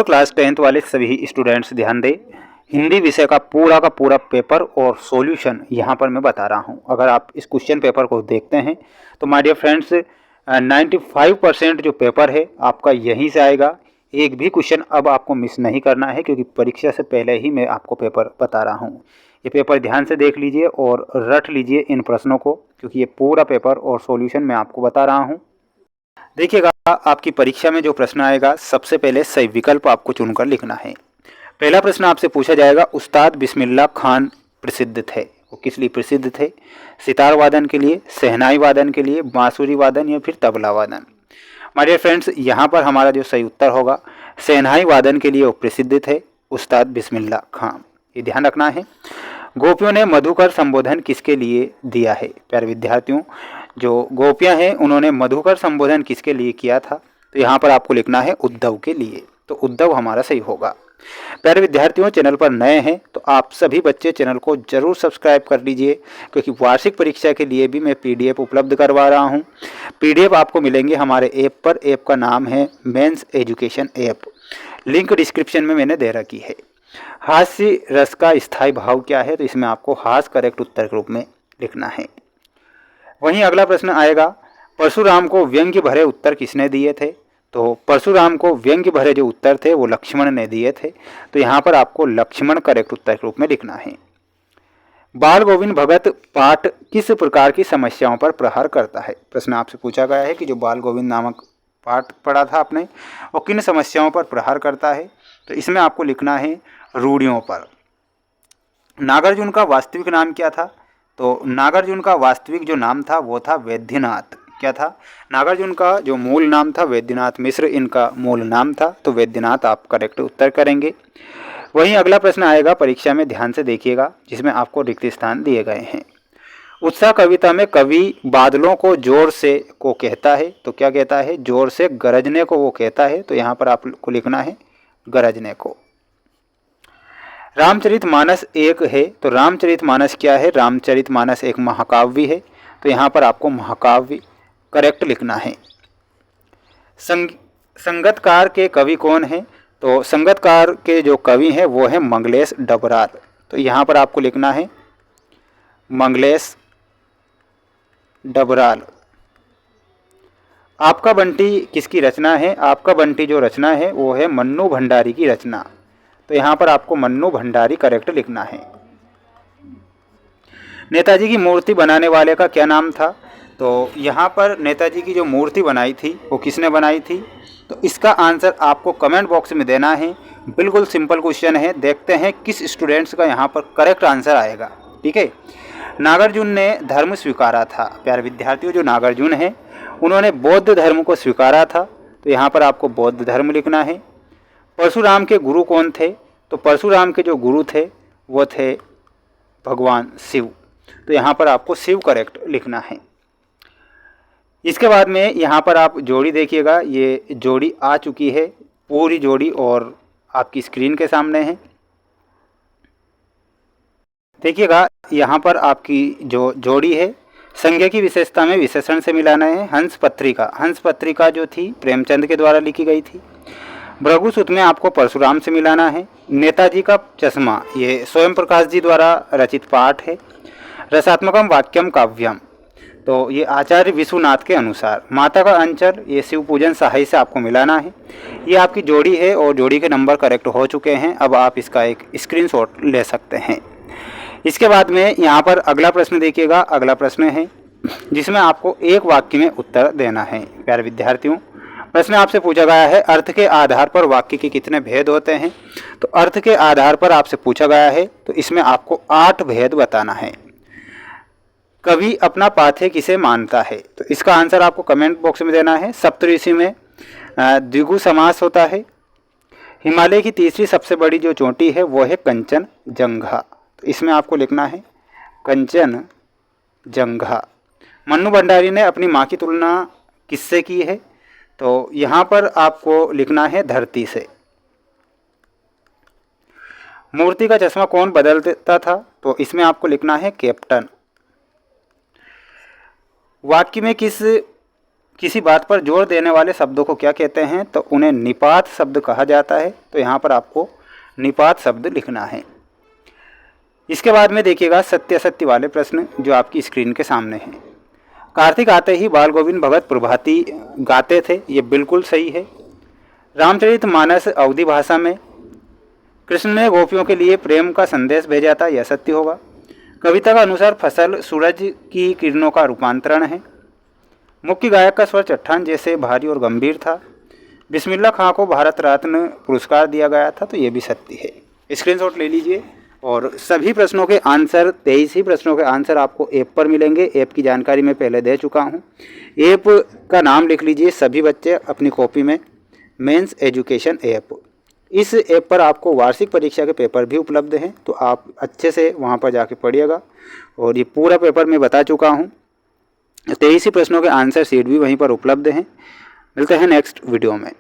और class 10th वाले सभी स्टूडेंट्स ध्यान दें, हिंदी विषय का पूरा पेपर और सॉल्यूशन यहाँ पर मैं बता रहा हूँ। अगर आप इस क्वेश्चन पेपर को देखते हैं तो माय डियर फ्रेंड्स 95% जो पेपर है आपका यहीं से आएगा। एक भी क्वेश्चन अब आपको मिस नहीं करना है, क्योंकि परीक्षा से पहले ही मैं आपको पेपर बता रहा हूँ। ये पेपर ध्यान से देख लीजिए और रट लीजिए इन प्रश्नों को, क्योंकि ये पूरा पेपर और सॉल्यूशन मैं आपको बता रहा हूँ। देखिएगा, आपकी परीक्षा में जो प्रश्न आएगा, सबसे पहले सही विकल्प आपको चुनकर लिखना है। पहला प्रश्न आपसे पूछा जाएगा, उस्ताद बिस्मिल्लाह खान प्रसिद्ध थे, वो किस लिए प्रसिद्ध थे? सितार वादन के लिए, शहनाई वादन के लिए, बांसुरी वादन या फिर तबला वादन? माय डियर फ्रेंड्स, यहाँ पर हमारा जो सही उत्तर होगा, शहनाई वादन के लिए वो प्रसिद्ध थे, उस्ताद बिस्मिल्लाह खान। ये ध्यान रखना है। गोपियों ने मधुकर संबोधन किसके लिए दिया है? प्यारे विद्यार्थियों, जो गोपियाँ हैं उन्होंने मधुकर संबोधन किसके लिए किया था? तो यहाँ पर आपको लिखना है उद्धव के लिए, तो उद्धव हमारा सही होगा। प्यारे विद्यार्थियों, चैनल पर नए हैं तो आप सभी बच्चे चैनल को जरूर सब्सक्राइब कर लीजिए, क्योंकि वार्षिक परीक्षा के लिए भी मैं पीडीएफ उपलब्ध करवा रहा हूं। पीडीएफ आपको मिलेंगे हमारे ऐप पर। ऐप का नाम है mens education app, link description में मैंने दे रखी है। हास्य रस का स्थायी भाव क्या है? तो इसमें आपको हास्य करेक्ट उत्तर के रूप में लिखना है। वहीं अगला प्रश्न आएगा, परशुराम को व्यंग्य भरे उत्तर किसने दिए थे? तो परशुराम को व्यंग्य भरे जो उत्तर थे वो लक्ष्मण ने दिए थे, तो यहाँ पर आपको लक्ष्मण करेक्ट उत्तर के रूप में लिखना है। बाल गोविंद भगत पाठ किस प्रकार की समस्याओं पर प्रहार करता है? प्रश्न आपसे पूछा गया है कि जो बाल गोविंद नामक पाठ पढ़ा था आपने, वो किन समस्याओं पर प्रहार करता है? तो इसमें आपको लिखना है रूढ़ियों पर। नागार्जुन का वास्तविक नाम क्या था? तो नागार्जुन का वास्तविक जो नाम था वो था वैद्यनाथ। क्या था? नागार्जुन का जो मूल नाम था वैद्यनाथ मिश्र, इनका मूल नाम था, तो वैद्यनाथ आप करेक्ट उत्तर करेंगे। वहीं अगला प्रश्न आएगा, परीक्षा में ध्यान से देखिएगा, जिसमें आपको रिक्त स्थान दिए गए हैं। उत्साह कविता में कवि बादलों को जोर से को कहता है, तो क्या कहता है? जोर से गरजने को वो कहता है, तो यहाँ पर आपको लिखना है गरजने को। रामचरितमानस एक है, तो रामचरितमानस क्या है? रामचरितमानस एक महाकाव्य है, तो यहाँ पर आपको महाकाव्य करेक्ट लिखना है। संगतकार के कवि कौन हैं? तो संगतकार के जो कवि हैं वो है मंगलेश डबराल, तो यहाँ पर आपको लिखना है मंगलेश डबराल। आपका बंटी किसकी रचना है? आपका बंटी जो रचना है वो है मन्नू भंडारी की रचना, तो यहाँ पर आपको मन्नू भंडारी करेक्ट लिखना है। नेताजी की मूर्ति बनाने वाले का क्या नाम था? तो यहाँ पर नेताजी की जो मूर्ति बनाई थी वो किसने बनाई थी? तो इसका आंसर आपको कमेंट बॉक्स में देना है। बिल्कुल सिंपल क्वेश्चन है, देखते हैं किस स्टूडेंट्स का यहाँ पर करेक्ट आंसर आएगा। ठीक है, नागार्जुन ने धर्म स्वीकारा था। प्यारे विद्यार्थियों, जो नागार्जुन हैं उन्होंने बौद्ध धर्म को स्वीकारा था, तो यहाँ पर आपको बौद्ध धर्म लिखना है। परशुराम के गुरु कौन थे? तो परशुराम के जो गुरु थे वो थे भगवान शिव, तो यहाँ पर आपको शिव करेक्ट लिखना है। इसके बाद में यहाँ पर आप जोड़ी देखिएगा, ये जोड़ी आ चुकी है पूरी जोड़ी और आपकी स्क्रीन के सामने है। देखिएगा, यहाँ पर आपकी जो जोड़ी है संज्ञा की विशेषता में विशेषण से मिलाना है। हंस पत्रिका, हंस पत्रिका जो थी प्रेमचंद के द्वारा लिखी गई थी। भृगुसुत में आपको परशुराम से मिलाना है। नेताजी का चश्मा, ये स्वयं प्रकाश जी द्वारा रचित पाठ है। रसात्मकम वाक्यम काव्यम, तो ये आचार्य विश्वनाथ के अनुसार। माता का अंचल, ये शिव पूजन साहित्य से आपको मिलाना है। ये आपकी जोड़ी है और जोड़ी के नंबर करेक्ट हो चुके हैं। अब आप इसका एक स्क्रीनशॉट ले सकते हैं। इसके बाद में यहाँ पर अगला प्रश्न देखिएगा। अगला प्रश्न है जिसमें आपको एक वाक्य में उत्तर देना है। प्यारे विद्यार्थियों, प्रश्न आपसे पूछा गया है, अर्थ के आधार पर वाक्य के कितने भेद होते हैं? तो अर्थ के आधार पर आपसे पूछा गया है, तो इसमें आपको 8 भेद बताना है। कवि अपना पाथेय किसे मानता है? तो इसका आंसर आपको कमेंट बॉक्स में देना है। सप्तऋषि में द्विगु समास होता है। हिमालय की तीसरी सबसे बड़ी जो चोटी है वो है कंचनजंघा, तो इसमें आपको लिखना है कंचनजंघा। मन्नू भंडारी ने अपनी माँ की तुलना किससे की है? तो यहाँ पर आपको लिखना है धरती से। मूर्ति का चश्मा कौन बदलता था? तो इसमें आपको लिखना है कैप्टन। वाक्य में किसी बात पर जोर देने वाले शब्दों को क्या कहते हैं? तो उन्हें निपात शब्द कहा जाता है। तो यहाँ पर आपको निपात शब्द लिखना है। इसके बाद में देखिएगा सत्य असत्य वाले प्रश्न जो आपकी स्क्रीन के सामने हैं। कार्तिक आते ही बाल गोविंद भगत प्रभाती गाते थे, ये बिल्कुल सही है। रामचरितमानस अवधी भाषा में कृष्ण ने गोपियों के लिए प्रेम का संदेश भेजा था, यह सत्य होगा। कविता का अनुसार फसल सूरज की किरणों का रूपांतरण है। मुख्य गायक का स्वर चट्टान जैसे भारी और गंभीर था। बिस्मिल्लाह खां को भारत रत्न पुरस्कार दिया गया था, तो ये भी सत्य है। स्क्रीनशॉट ले लीजिए और सभी प्रश्नों के आंसर 23 ही प्रश्नों के आंसर आपको ऐप पर मिलेंगे। ऐप की जानकारी मैं पहले दे चुका हूँ। ऐप का नाम लिख लीजिए सभी बच्चे अपनी कॉपी में, मेंस एजुकेशन ऐप। इस ऐप पर आपको वार्षिक परीक्षा के पेपर भी उपलब्ध हैं, तो आप अच्छे से वहाँ पर जाके पढ़िएगा। और ये पूरा पेपर मैं बता चुका हूँ। 23 ही प्रश्नों के आंसर शीट भी वहीं पर उपलब्ध हैं। मिलते हैं नेक्स्ट वीडियो में।